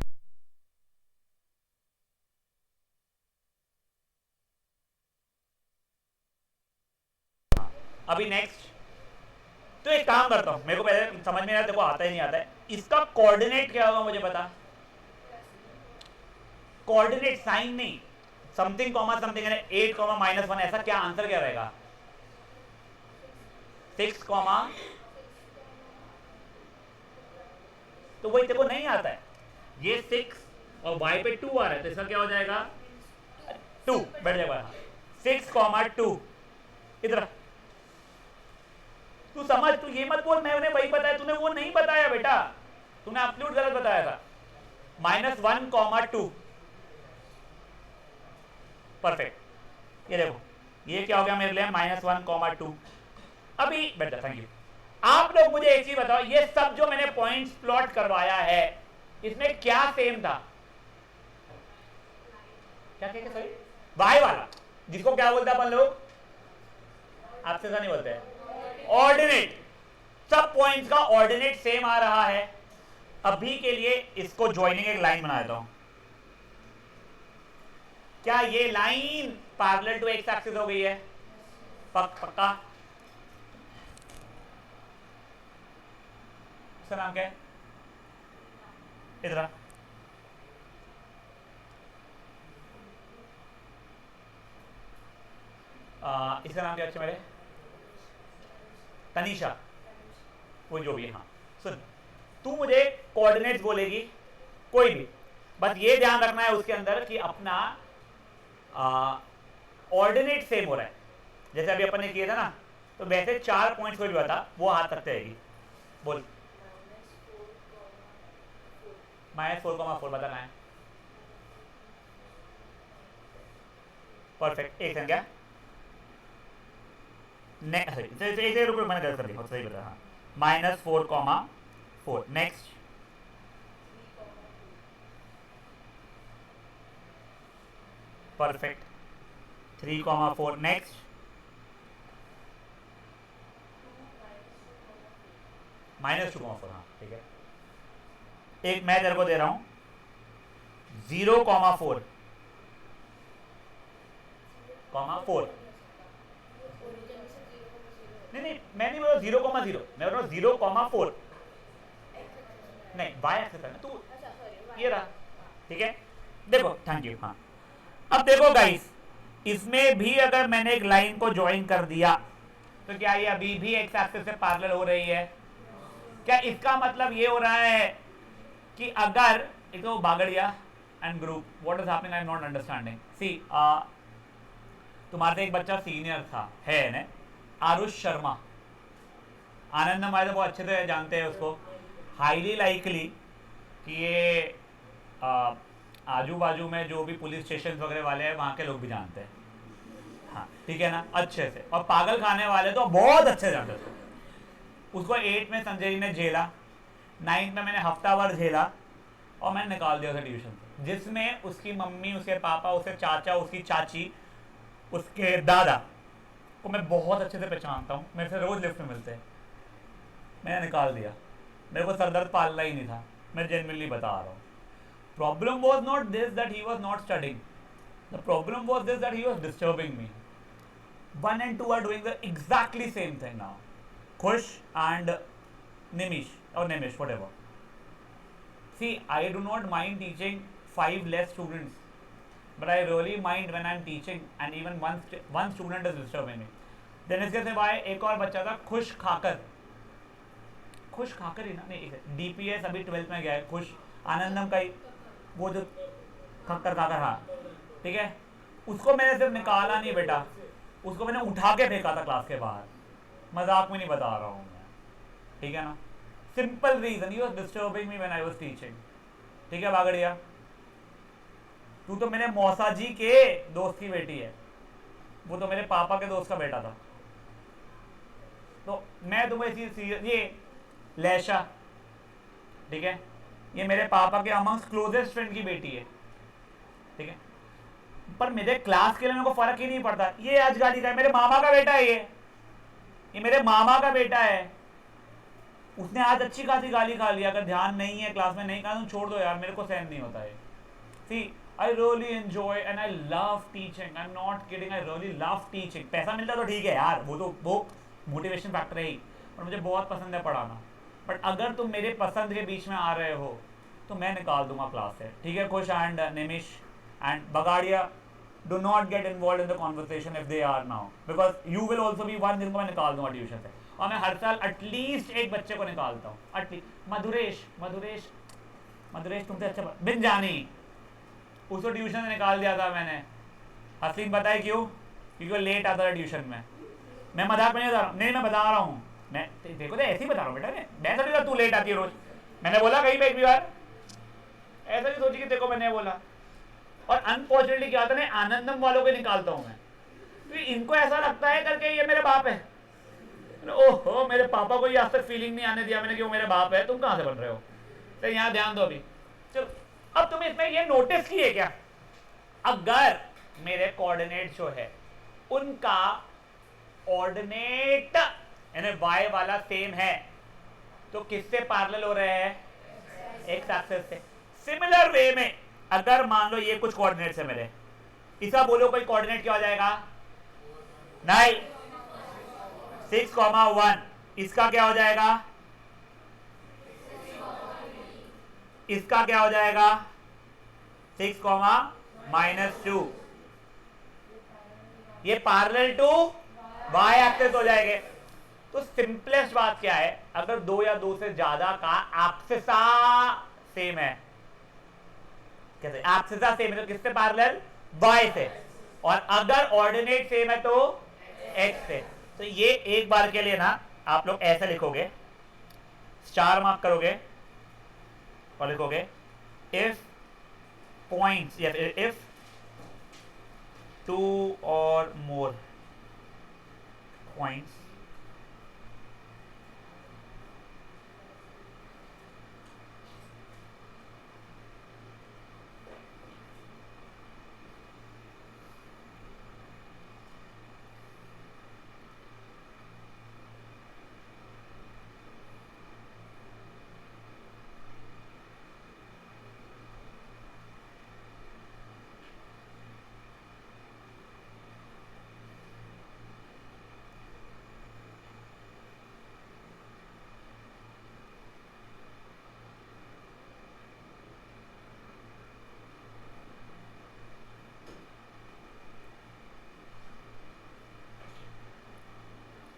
अभी नेक्स्ट, तो एक काम करता हूं, मेरे को पहले समझ में आया, तेरे को आता ही नहीं आता है, इसका कोऑर्डिनेट क्या होगा मुझे बता। कोऑर्डिनेट साइन नहीं, समथिंग कॉमा समथिंग, 8, -1, ऐसा क्या आंसर क्या रहेगा? 6, तो वही तेरे को नहीं आता है, ये 6 और y पे 2 आ रहा है, तो इसका क्या हो जाएगा? 2 बैठ जाएगा। 6,2 इधर तू समझ, तू ये मत बोल मैं उन्हें वही बताया, तूने वो नहीं बताया बेटा, तूने एब्सोल्यूट गलत बताया था। -1,2 परफेक्ट। ये देखो ये क्या हो गया मेरे लिए, -1,2। अभी बेटा थैंक यू। आप लोग मुझे एक चीज बताओ, ये सब जो मैंने पॉइंट्स प्लॉट करवाया है इसमें क्या सेम था? क्या क्या सॉरी, वाई वाला, जिसको क्या बोलते हैं अपन लोग? आपसे ऐसा नहीं बोलते हैं, ऑर्डिनेट। सब पॉइंट्स का ऑर्डिनेट सेम आ रहा है। अभी के लिए इसको ज्वाइनिंग एक लाइन बना देता हूं। क्या ये line parallel to x axis हो गई है? पक्का। इसका नाम क्या है? इधर इसका नाम क्या अच्छा मेरे? तनीषा, वो जो भी है। हाँ सुन, तू मुझे कोऑर्डिनेट्स बोलेगी कोई भी, बस ये ध्यान रखना है उसके अंदर कि अपना ऑर्डिनेट सेम हो रहा है। जैसे अभी अपन ने किया था ना, तो वैसे 4 पॉइंट्स कोई भी बता, वो हाथ तक रहेगी। बोल। -4,4 बताना है। परफेक्ट। एक क्या रुको, मैंने गलत कर दिया, सही बता। हाँ, -4,4 नेक्स्ट। परफेक्ट। 3,4 नेक्स्ट। -2,4। हाँ ठीक है। एक मैं तेरे को दे रहा हूं 0,4 नहीं, मैं नहीं बोल रहा 0,0, मैं बोल रहा हूँ 0,4। नहीं, वाई एक्सेस है ना, तू ये रहा, ठीक है। देखो, थैंक यू। हाँ, अब देखो गाइस, इसमें भी अगर मैंने एक लाइन को ज्वाइन कर दिया तो क्या ये अभी भी एक्स एक्सिस से पैरेलल हो रही है? क्या इसका मतलब ये हो रहा है कि अगर तो Bagaria and group, what is happening, I am not understanding. See, तुम्हारे से एक बच्चा सीनियर था, है ना, आरुष शर्मा। आनंद हमारे बहुत अच्छे से जानते हैं उसको। हाईली लाइकली कि ये आजू बाजू में जो भी पुलिस स्टेशन वगैरह वाले हैं वहाँ के लोग भी जानते हैं। हाँ ठीक है ना, अच्छे से। और पागल खाने वाले तो बहुत अच्छे जानते थे उसको। 8 में संजय जी ने झेला, 9th में मैंने हफ्ता भर झेला और मैंने निकाल दिया उसे ट्यूशन से, जिसमें उसकी मम्मी, उसके पापा, उसके चाचा, उसकी चाची, उसके दादा को मैं बहुत अच्छे से पहचानता हूँ, मेरे से रोज लिफ्ट में मिलते हैं। मैंने निकाल दिया, मेरे को सरदर्द पालना ही नहीं था, मैं जेन्युइनली बता रहा हूँ। Problem was not this that he was not studying, the problem was this that he was disturbing me. 1 and 2 are doing the exactly same thing now. Khush and Nimish or Nimish, whatever. See, I do not mind teaching 5 less students, but I really mind when I'm teaching and even one student is disturbing me. Then इसके सिवाय एक और बच्चा था खुश खाकर ही ना, नहीं DPS अभी 12th में गया है, खुश आनंदम का ही, वो जो खक्कर खाकर, हाँ ठीक है। उसको मैंने सिर्फ निकाला नहीं बेटा, उसको मैंने उठा के फेंका था क्लास के बाहर, मजाक में नहीं बता रहा हूँ मैं, ठीक है ना। Simple reason, he was disturbing me when I was teaching, ठीक है बागड़िया। तू तो मेरे मौसा जी के दोस्त की बेटी है, वो तो मेरे पापा के दोस्त का बेटा था। तो मैं तुम्हें ये लैशा, ठीक है, ये मेरे पापा के अमंग्स क्लोजेस्ट फ्रेंड की बेटी है, ठीक है। पर मेरे क्लास के लिए मेरे को फर्क ही नहीं पड़ता। ये आज गाली का है, मेरे मामा का बेटा है, ये मेरे मामा का बेटा है। उसने आज अच्छी खासी गाली खा लिया, अगर ध्यान नहीं है क्लास में नहीं कहा तो छोड़ दो यार, मेरे को सहन नहीं होता है। See, I really enjoy and I love teaching, I am not kidding, I really love teaching. पैसा मिलता तो ठीक है यार, वो मोटिवेशन फैक्टर है ही, और मुझे बहुत पसंद है पढ़ाना। बट अगर तुम मेरे पसंद के बीच में आ रहे हो तो मैं निकाल दूंगा क्लास से, ठीक है। खुश and Nimish and Bagadia, do not get involved in the conversation if they are now, because you will also be one जिनको मैं निकाल दूंगा ट्यूशन से। और मैं हर साल एटलीस्ट एक बच्चे को निकालता हूँ, एटलीस्ट। मधुरेश तुमसे अच्छा, बिन जानी, उसको ट्यूशन से निकाल दिया था मैंने। हसीन बताए क्यों? क्योंकि वो लेट आता था ट्यूशन में। मैं मजाक में नहीं बता रहा हूँ, नहीं मैं बता रहा हूँ, मैं देखो तो ऐसे ही बता रहा हूँ बेटा, मैं थोड़ी तू लेट आती है रोज। मैंने बोला कहीं पे एक भी बार ऐसा नहीं सोची कि देखो मैंने बोला। और अनफॉर्चुनेटली क्या होता है, आनंदम वालों को निकालता हूं मैं, क्योंकि इनको ऐसा लगता है करके ये मेरे बाप है। ओहो, मेरे पापा को ये आज तक फीलिंग नहीं आने दिया मैंने कि वो मेरे बाप है, तुम कहां से बन रहे हो? तो यहाँ ध्यान दो अभी। चलो, अब तुम इसमें ये नोटिस किए क्या, अगर मेरे कोऑर्डिनेट जो है उनका ऑर्डिनेट यानी वाई वाला सेम है तो किससे पैरेलल हो रहे हैं? एक्स एक्सिस से। सिमिलर वे में अगर मान लो ये कुछ कोऑर्डिनेट्स है मेरे, इसका बोलो कोई कोऑर्डिनेट क्या हो जाएगा? नहीं, 6,1। इसका क्या हो जाएगा? इसका क्या हो जाएगा? 6,-2। ये पैरेलल टू वाई एक्सिस हो जाएंगे। तो सिंपलेस्ट बात क्या है, अगर दो या दो से ज्यादा का एब्सिसा सेम है, कैसे एब्सिसा सेम है तो किससे पैरेलल? y से। और अगर ऑर्डिनेट सेम है तो x से। तो ये एक बार के लिए ना आप लोग ऐसे लिखोगे, स्टार मार्क करोगे और लिखोगे इफ पॉइंट्स या इफ 2 or more points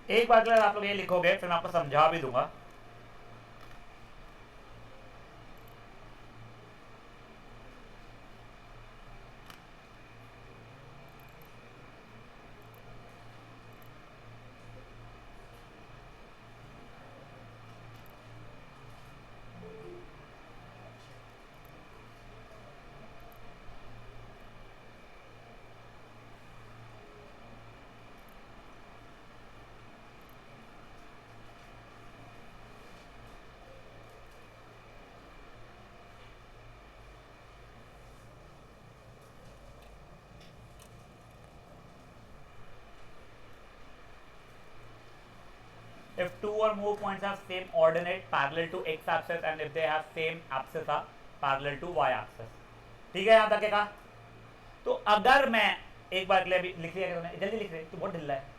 एक बार के लिए आप लोग ये लिखोगे, फिर मैं आपको समझा भी दूंगा। If two or more points have same ordinate parallel to x-axis and if they have same abscissa parallel to y-axis। ठीक है, यहां तक का। तो अगर मैं एक बार के लिए अभी लिख लिया, जल्दी लिख रहे तो बहुत ढिल्ला है।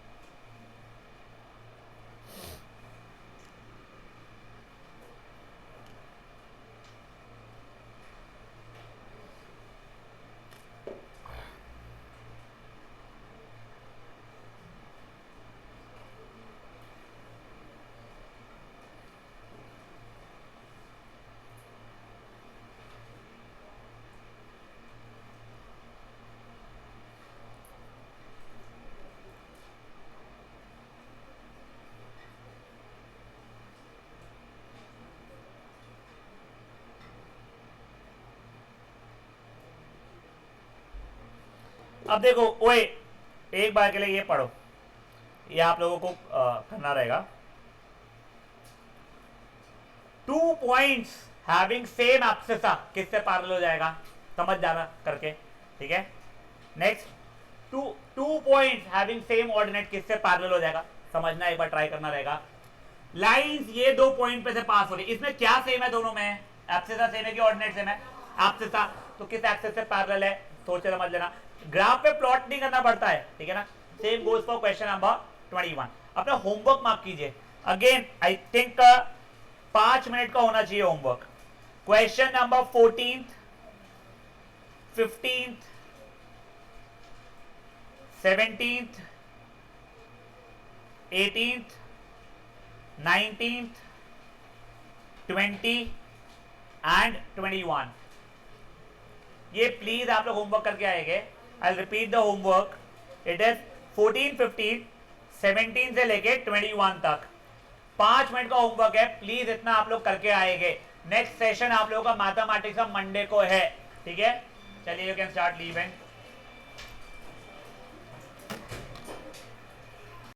अब देखो ओए, एक बार के लिए ये पढ़ो, ये आप लोगों को करना रहेगा। 2 points having same abscissa किससे पैरेलल हो जाएगा, समझ जाना करके, ठीक है। Next, two points having same ordinate किससे पैरेलल हो जाएगा, समझना, एक बार ट्राई करना रहेगा। लाइंस ये 2 पॉइंट पे से पास हो रही, इसमें क्या सेम है दोनों में? एब्सिसा सेम है कि ऑर्डिनेट सेम है? एब्सिसा। तो किस एक्सिस से पैरेलल है, सोच समझ लेना। ग्राफ पे प्लॉट नहीं करना पड़ता है, ठीक है ना। Same goes for question number 21। अपना होमवर्क मार्क कीजिए। अगेन आई थिंक 5 मिनट का होना चाहिए होमवर्क। Question number 14, 15, 17, 18, 19, 20 and 21। ये प्लीज आप लोग होमवर्क करके आएंगे। I repeat the homework, it is 14, 15, 17 से लेके 21 तक 5 मिनट का होमवर्क है। प्लीज इतना आप लोग करके आएंगे। नेक्स्ट सेशन आप लोगों का मैथमेटिक्स का मंडे को है, ठीक है। चलिए, यू कैन स्टार्ट लीविंग।